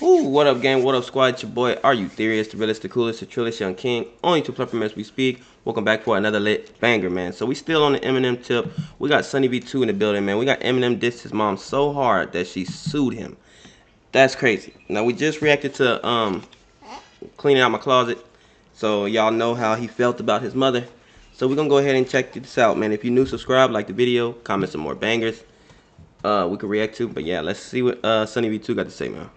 Ooh, what up, gang? What up, squad? It's your boy, AreYouTherious, the realest, the coolest, the trillest young king. Only two platforms as we speak. Welcome back for another lit banger, man. So we still on the Eminem tip. We got Sunny V2 in the building, man. We got Eminem dissed his mom so hard that she sued him. That's crazy. Now we just reacted to cleaning out my closet, so y'all know how he felt about his mother. So we're gonna go ahead and check this out, man. If you're new, subscribe, like the video, comment some more bangers. We could react to. But yeah, let's see what Sunny V2 got to say, man.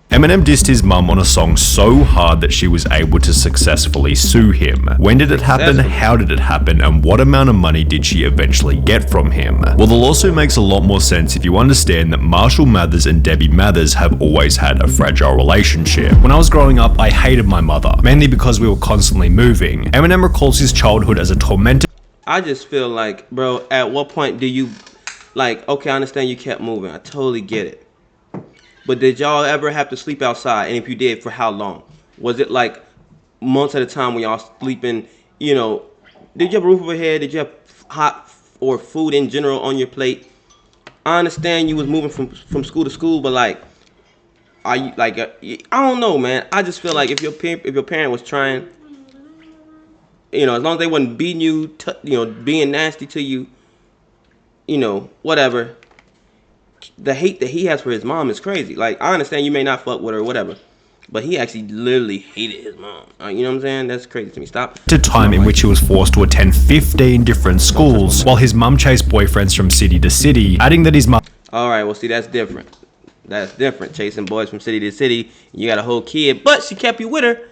Eminem dissed his mum on a song so hard that she was able to successfully sue him. When did it happen, how did it happen, and what amount of money did she eventually get from him? Well, the lawsuit makes a lot more sense if you understand that Marshall Mathers and Debbie Mathers have always had a fragile relationship. When I was growing up, I hated my mother, mainly because we were constantly moving. Eminem recalls his childhood as a tormented... I just feel like, bro, at what point do you, like, okay, I understand you kept moving. I totally get it. But did y'all ever have to sleep outside? And if you did, for how long? Was it like months at a time when y'all sleeping, you know, did you have a roof over your head? Did you have hot or food in general on your plate? I understand you was moving from school to school, but like, are you like, I don't know, man. I just feel like if your parent was trying, you know, as long as they wasn't beating you, you know, being nasty to you, you know, whatever. The hate that he has for his mom is crazy. Like, I understand you may not fuck with her or whatever, but he actually literally hated his mom. You know what I'm saying? That's crazy to me. Stop. A time in which he was forced to attend 15 different schools, while his mum chased boyfriends from city to city, adding that his mum... Alright, well, see, that's different. That's different. Chasing boys from city to city. You got a whole kid, but she kept you with her.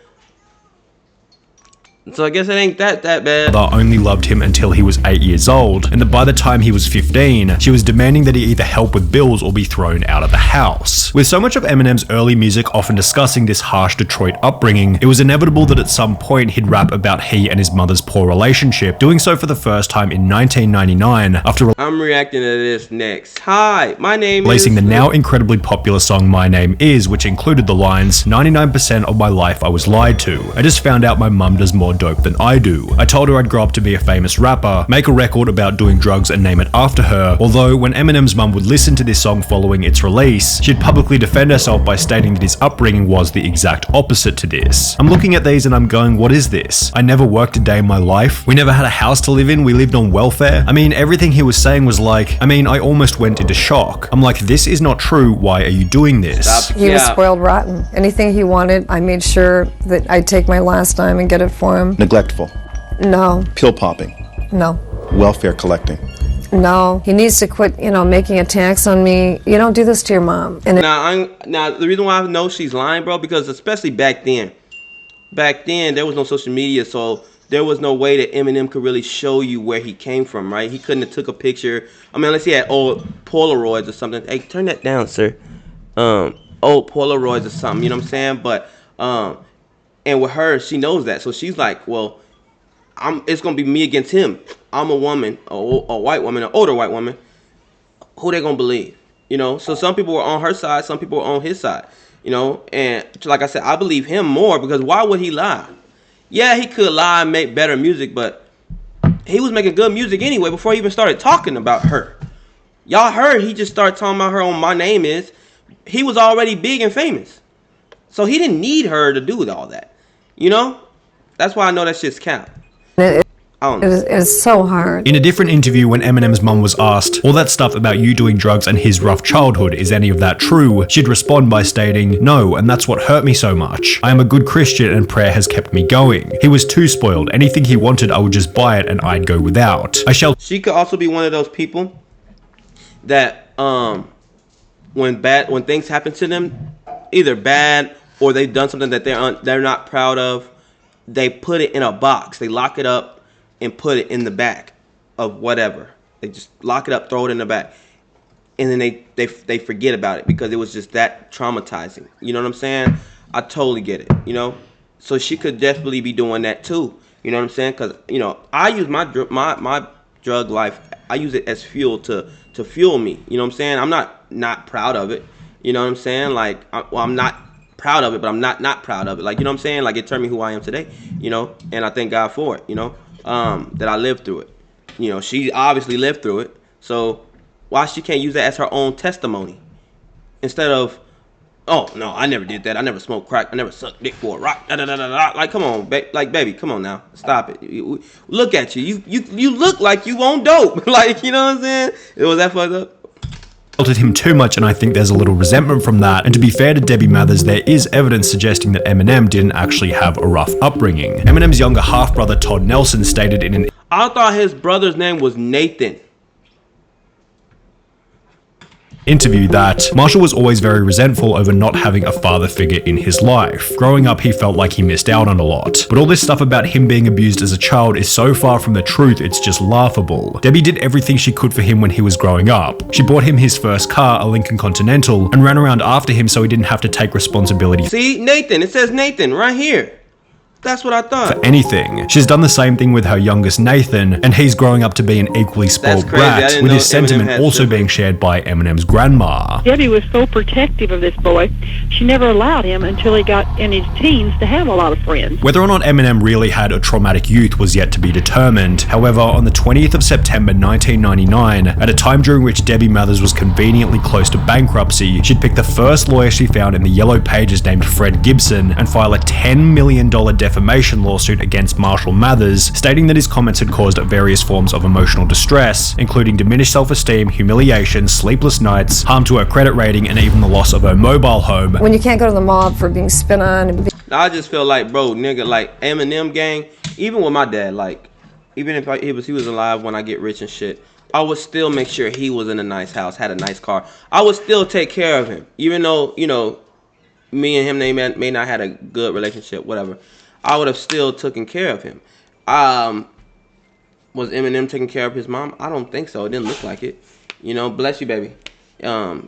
So I guess it ain't that bad. Only loved him until he was 8 years old, and that by the time he was 15, she was demanding that he either help with bills or be thrown out of the house. With so much of Eminem's early music often discussing this harsh Detroit upbringing, it was inevitable that at some point he'd rap about he and his mother's poor relationship, doing so for the first time in 1999 after I'm reacting to this next. Hi, my name is... releasing the now incredibly popular song My Name Is, which included the lines, 99% of my life I was lied to. I just found out my mum does more dope than I do. I told her I'd grow up to be a famous rapper, make a record about doing drugs and name it after her, although when Eminem's mum would listen to this song following its release, she'd publicly defend herself by stating that his upbringing was the exact opposite to this. I'm looking at these and I'm going, what is this? I never worked a day in my life. We never had a house to live in. We lived on welfare. I mean, everything he was saying was like, I almost went into shock. I'm like, this is not true. Why are you doing this? He was spoiled rotten. Anything he wanted, I made sure that I'd take my last dime and get it for him. Neglectful. No. Pill popping. No. Welfare collecting. No. He needs to quit, you know, making attacks on me. You don't do this to your mom. And now the reason why I know she's lying, bro, because especially back then there was no social media, so there was no way that Eminem could really show you where he came from, right? He couldn't have took a picture. I mean, unless he had old Polaroids or something. Hey, turn that down, sir. Old Polaroids or something, you know what I'm saying? But and with her, she knows that, so she's like, well, it's gonna be me against him. I'm a woman, a white woman, an older white woman. Who they gonna believe? You know. So some people were on her side, some people were on his side. You know, and like I said, I believe him more because why would he lie? Yeah, he could lie and make better music, but he was making good music anyway before he even started talking about her. Y'all heard he just started talking about her on My Name Is. He was already big and famous, so he didn't need her to do all that. You know, that's why I know that shit's cap. it's so hard. In a different interview, when Eminem's mum was asked, all that stuff about you doing drugs and his rough childhood, is any of that true? She'd respond by stating, no, and that's what hurt me so much. I am a good Christian and prayer has kept me going. He was too spoiled. Anything he wanted, I would just buy it and I'd go without. She could also be one of those people that when things happen to them, either bad or they've done something that they're not proud of, they put it in a box. They lock it up and put it in the back of whatever. They just lock it up, throw it in the back, and then they forget about it because it was just that traumatizing. You know what I'm saying? I totally get it. You know, so she could definitely be doing that too. You know what I'm saying? Because you know, I use my drug life. I use it as fuel to fuel me. You know what I'm saying? I'm not proud of it. You know what I'm saying? Like, I'm not proud of it, but I'm not proud of it. Like, you know what I'm saying? Like, it turned me who I am today, you know, and I thank God for it, you know, that I lived through it. You know, she obviously lived through it, so why she can't use that as her own testimony instead of Oh no, I never did that. I never smoked crack. I never sucked dick for a rock. Da, da, da, da, da. Like, come on, baby, come on now, stop it. Look at you. You look like you on dope. Like, you know what I'm saying? It was that fucked up. Insulted him too much, and I think there's a little resentment from that. And to be fair to Debbie Mathers, there is evidence suggesting that Eminem didn't actually have a rough upbringing. Eminem's younger half-brother Todd Nelson stated in an I thought his brother's name was Nathan. interview that Marshall was always very resentful over not having a father figure in his life. Growing up, he felt like he missed out on a lot. But all this stuff about him being abused as a child is so far from the truth, it's just laughable. Debbie did everything she could for him when he was growing up. She bought him his first car, a Lincoln Continental, and ran around after him so he didn't have to take responsibility. See, Nathan, it says Nathan right here. That's what I thought. For anything. She's done the same thing with her youngest Nathan, and he's growing up to be an equally spoiled brat, with his sentiment also being shared by Eminem's grandma. Debbie was so protective of this boy, she never allowed him until he got in his teens to have a lot of friends. Whether or not Eminem really had a traumatic youth was yet to be determined. However, on the 20th of September 1999, at a time during which Debbie Mathers was conveniently close to bankruptcy, she'd pick the first lawyer she found in the Yellow Pages named Fred Gibson and file a $10 million defamation lawsuit against Marshall Mathers, stating that his comments had caused various forms of emotional distress, including diminished self-esteem, humiliation, sleepless nights, harm to her credit rating, and even the loss of her mobile home. When you can't go to the mob for being spit on and I just feel like, bro, nigga, like Eminem gang, even with my dad, like, even if he was alive when I get rich and shit, I would still make sure he was in a nice house, had a nice car. I would still take care of him, even though, you know, me and him, they may not had a good relationship, whatever. I would have still taken care of him. Was Eminem taking care of his mom? I don't think so. It didn't look like it. You know, bless you, baby. I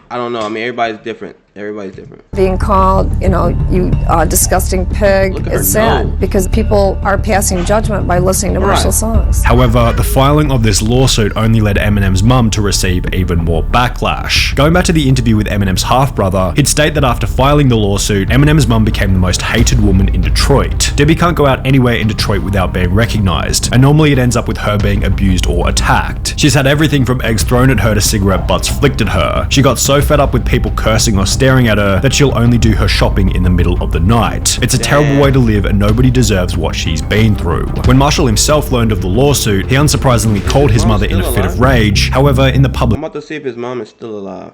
don't know. I mean, everybody's different. Everybody's different. being called, you know, you disgusting pig, it's sad because people are passing judgment by listening to Marshall songs. However, the filing of this lawsuit only led Eminem's mum to receive even more backlash. Going back to the interview with Eminem's half-brother, he'd state that after filing the lawsuit, Eminem's mum became the most hated woman in Detroit. Debbie can't go out anywhere in Detroit without being recognized, and normally it ends up with her being abused or attacked. She's had everything from eggs thrown at her to cigarette butts flicked at her. She got so fed up with people cursing or staring at her that she'll only do her shopping in the middle of the night. It's a terrible way to live, and nobody deserves what she's been through. When Marshall himself learned of the lawsuit, he unsurprisingly called his mother in a fit of rage. However, in the public... I'm about to see if his mom is still alive.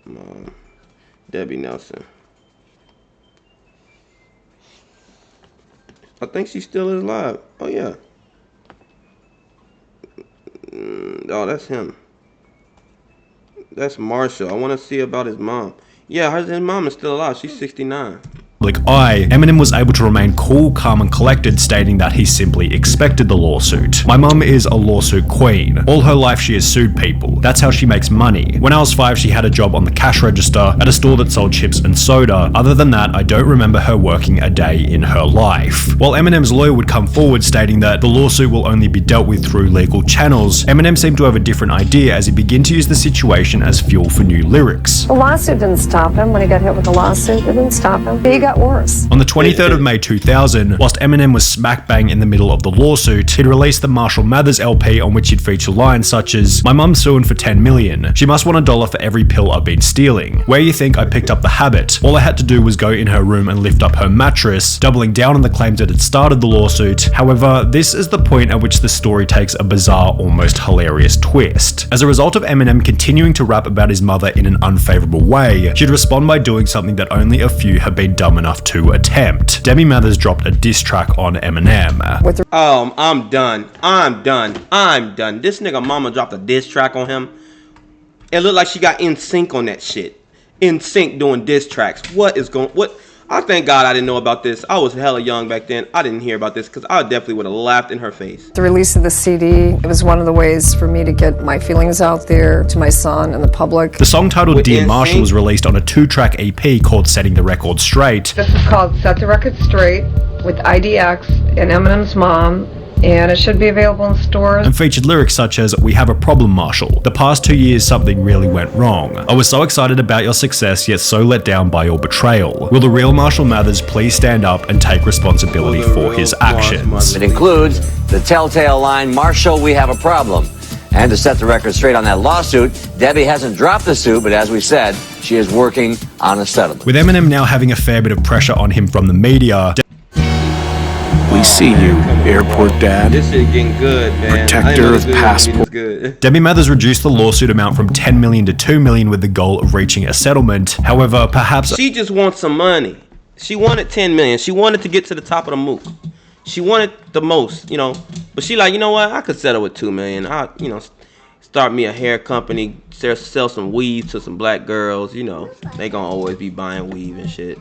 Mom, Debbie Nelson. I think she still is alive. Oh, yeah. Oh, that's him. That's Marshall. I want to see about his mom. Yeah, his mom is still alive. She's 69. eye, Eminem was able to remain cool, calm, and collected, stating that he simply expected the lawsuit. My mum is a lawsuit queen. All her life she has sued people. That's how she makes money. When I was 5, she had a job on the cash register at a store that sold chips and soda. Other than that, I don't remember her working a day in her life. While Eminem's lawyer would come forward stating that the lawsuit will only be dealt with through legal channels, Eminem seemed to have a different idea as he began to use the situation as fuel for new lyrics. The lawsuit didn't stop him when he got hit with the lawsuit. It didn't stop him. He got worse. On the 23rd of May 2000, whilst Eminem was smack bang in the middle of the lawsuit, he'd released the Marshall Mathers LP on which he'd feature lines such as, "My mum's suing for $10 million. She must want $1 for every pill I've been stealing. Where you think I picked up the habit? All I had to do was go in her room and lift up her mattress," doubling down on the claims that had started the lawsuit. However, this is the point at which the story takes a bizarre, almost hilarious twist. As a result of Eminem continuing to rap about his mother in an unfavorable way, she'd respond by doing something that only a few have been dumb enough to attempt. Debbie Mathers dropped a diss track on Eminem. I'm done. I'm done. This nigga mama dropped a diss track on him. It looked like she got NSYNC on that shit. NSYNC doing diss tracks. What? I thank God I didn't know about this. I was hella young back then. I didn't hear about this because I definitely would have laughed in her face. The release of the CD, it was one of the ways for me to get my feelings out there to my son and the public. The song titled Dear Marshall was released on a 2-track EP called Setting the Record Straight. This is called Set the Record Straight with IDX and Eminem's mom, and it should be available in stores. And featured lyrics such as, "We have a problem, Marshall. The past 2 years something really went wrong. I was so excited about your success, yet so let down by your betrayal. Will the real Marshall Mathers please stand up and take responsibility for his actions?" It includes the telltale line, "Marshall, we have a problem." And to set the record straight on that lawsuit, Debbie hasn't dropped the suit, but as we said, she is working on a settlement. With Eminem now having a fair bit of pressure on him from the media, we see you, airport dad. This shit getting good, man. Protector of passport. Debbie Mathers reduced the lawsuit amount from $10 million to $2 million with the goal of reaching a settlement. However, perhaps she just wants some money. She wanted $10 million. She wanted to get to the top of the moop. She wanted the most, you know. But she like, you know what? I could settle with $2 million. I, you know, start me a hair company, sell some weave to some black girls. You know, they gonna always be buying weave and shit.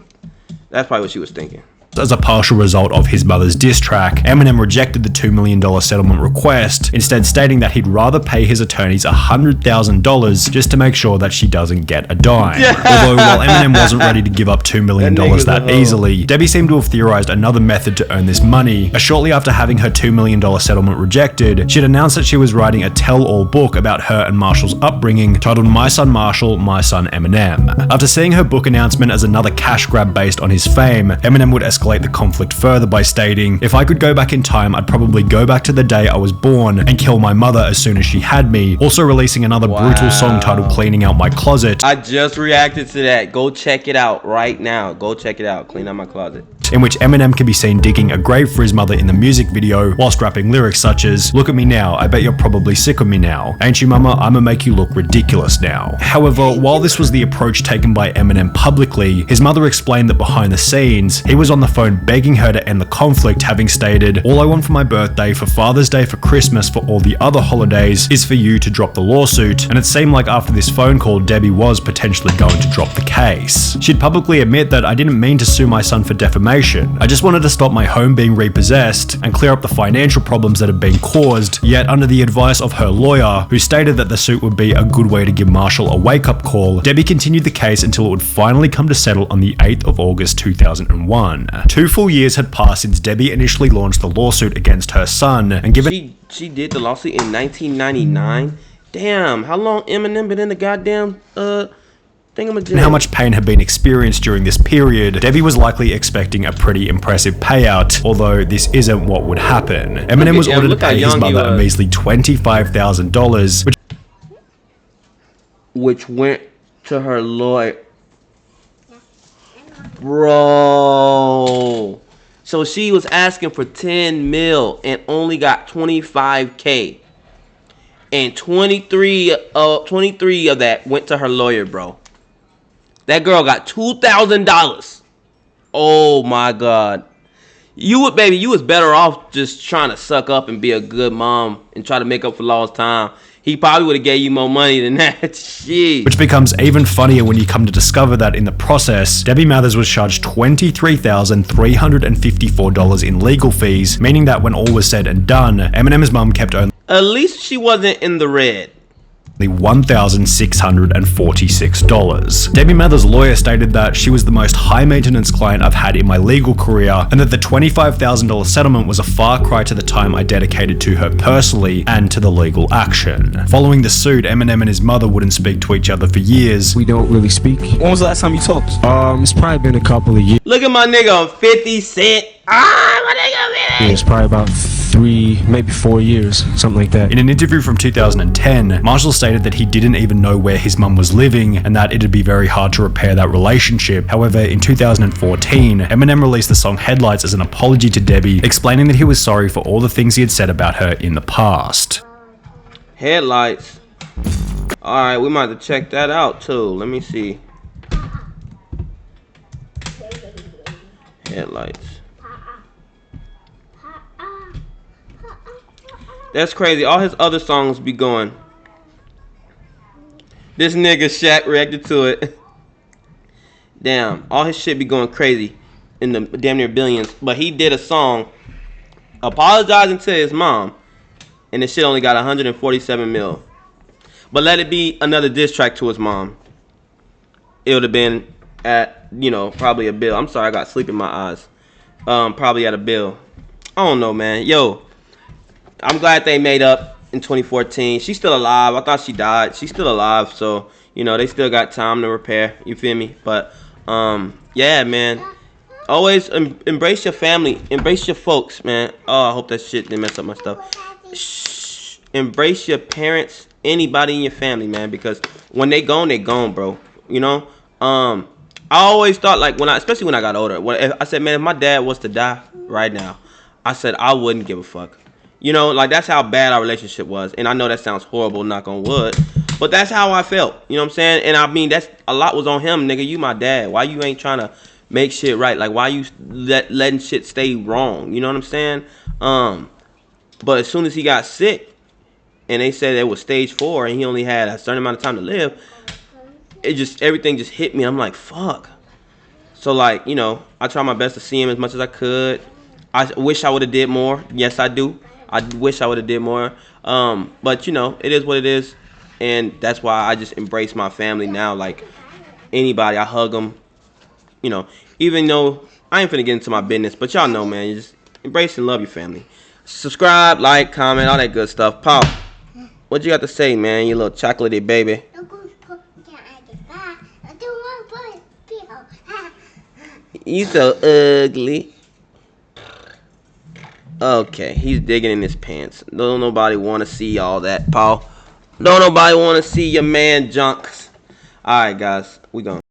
That's probably what she was thinking. as a partial result of his mother's diss track, Eminem rejected the $2 million settlement request, instead stating that he'd rather pay his attorneys $100,000 just to make sure that she doesn't get a dime. Although while Eminem wasn't ready to give up $2 million that easily, Debbie seemed to have theorized another method to earn this money. Shortly after having her $2 million settlement rejected, she'd announced that she was writing a tell-all book about her and Marshall's upbringing titled My Son Marshall, My Son Eminem. After seeing her book announcement as another cash grab based on his fame, Eminem would escalate the conflict further by stating, "If I could go back in time, I'd probably go back to the day I was born and kill my mother as soon as she had me," also releasing another brutal song titled Cleaning Out My Closet. I just reacted to that. Go check it out right now. Go check it out. Clean Out My Closet. In which Eminem can be seen digging a grave for his mother in the music video, whilst rapping lyrics such as, "Look at me now, I bet you're probably sick of me now. Ain't you mama, I'ma make you look ridiculous now." However, while this was the approach taken by Eminem publicly, his mother explained that behind the scenes, he was on the phone begging her to end the conflict, having stated, "All I want for my birthday, for Father's Day, for Christmas, for all the other holidays, is for you to drop the lawsuit." And it seemed like after this phone call, Debbie was potentially going to drop the case. She'd publicly admit that, "I didn't mean to sue my son for defamation. I just wanted to stop my home being repossessed and clear up the financial problems that had been caused," yet under the advice of her lawyer, who stated that the suit would be a good way to give Marshall a wake-up call, Debbie continued the case until it would finally come to settle on the 8th of August 2001. 2 full years had passed since Debbie initially launched the lawsuit against her son, and given she did the lawsuit in 1999. Damn, how long Eminem been in the goddamn how much pain had been experienced during this period, Debbie was likely expecting a pretty impressive payout, although this isn't what would happen. Eminem was ordered to pay his mother a measly $25,000, which went to her lawyer. Bro. So she was asking for 10 mil and only got 25K. And 23 of that went to her lawyer, bro. That girl got $2,000. Oh my God. You was better off just trying to suck up and be a good mom and try to make up for lost time. He probably would have gave you more money than that. Shit. Which becomes even funnier when you come to discover that in the process, Debbie Mathers was charged $23,354 in legal fees, meaning that when all was said and done, Eminem's mum kept only at least she wasn't in the red. $1,646. Debbie Mathers' lawyer stated that she was the most high-maintenance client I've had in my legal career, and that the $25,000 settlement was a far cry to the time I dedicated to her personally and to the legal action. Following the suit, Eminem and his mother wouldn't speak to each other for years. We don't really speak. When was the last time you talked? It's probably been a couple of years. Look at my nigga on 50 Cent. My nigga, man. It's probably about 3, maybe 4 years, something like that. In an interview from 2010, Marshall stated that he didn't even know where his mum was living and that it'd be very hard to repair that relationship. However, in 2014, Eminem released the song Headlights as an apology to Debbie, explaining that he was sorry for all the things he had said about her in the past. Headlights. Alright, we might have to check that out too. Let me see. Headlights. That's crazy. All his other songs be going. This nigga Shaq reacted to it. Damn, all his shit be going crazy in the damn near billions. But he did a song apologizing to his mom, and this shit only got 147 mil. But let it be another diss track to his mom, it would have been at, you know, probably a bill. I'm sorry, I got sleep in my eyes. Probably at a bill. I don't know, man. Yo, I'm glad they made up in 2014. She's still alive. I thought she died. She's still alive, so you know they still got time to repair. You feel me? But yeah, man. Always embrace your family, embrace your folks, man. Oh, I hope that shit didn't mess up my stuff. Shh. embrace your parents, anybody in your family, man, because when they gone, bro. You know, I always thought, like, especially when I got older, I said, man, if my dad was to die right now, I said I wouldn't give a fuck. You know, like, that's how bad our relationship was. And I know that sounds horrible, knock on wood, but that's how I felt. You know what I'm saying? And I mean, that's a lot was on him, nigga. You my dad. Why you ain't trying to make shit right? Like, why you letting shit stay wrong? You know what I'm saying? But as soon as he got sick, and they said it was stage 4, and he only had a certain amount of time to live, everything just hit me. I'm like, fuck. So, like, you know, I try my best to see him as much as I could. I wish I would have did more. Yes, I do. I wish I would have did more. But, you know, it is what it is. And that's why I just embrace my family now. Like, anybody, I hug them. You know, even though I ain't finna get into my business. But y'all know, man, you just embrace and love your family. Subscribe, like, comment, all that good stuff. Paul, what you got to say, man, you little chocolatey baby? You so ugly. Okay, he's digging in his pants. Don't nobody want to see all that, Paul. Don't nobody want to see your man junks. All right, guys, we gone.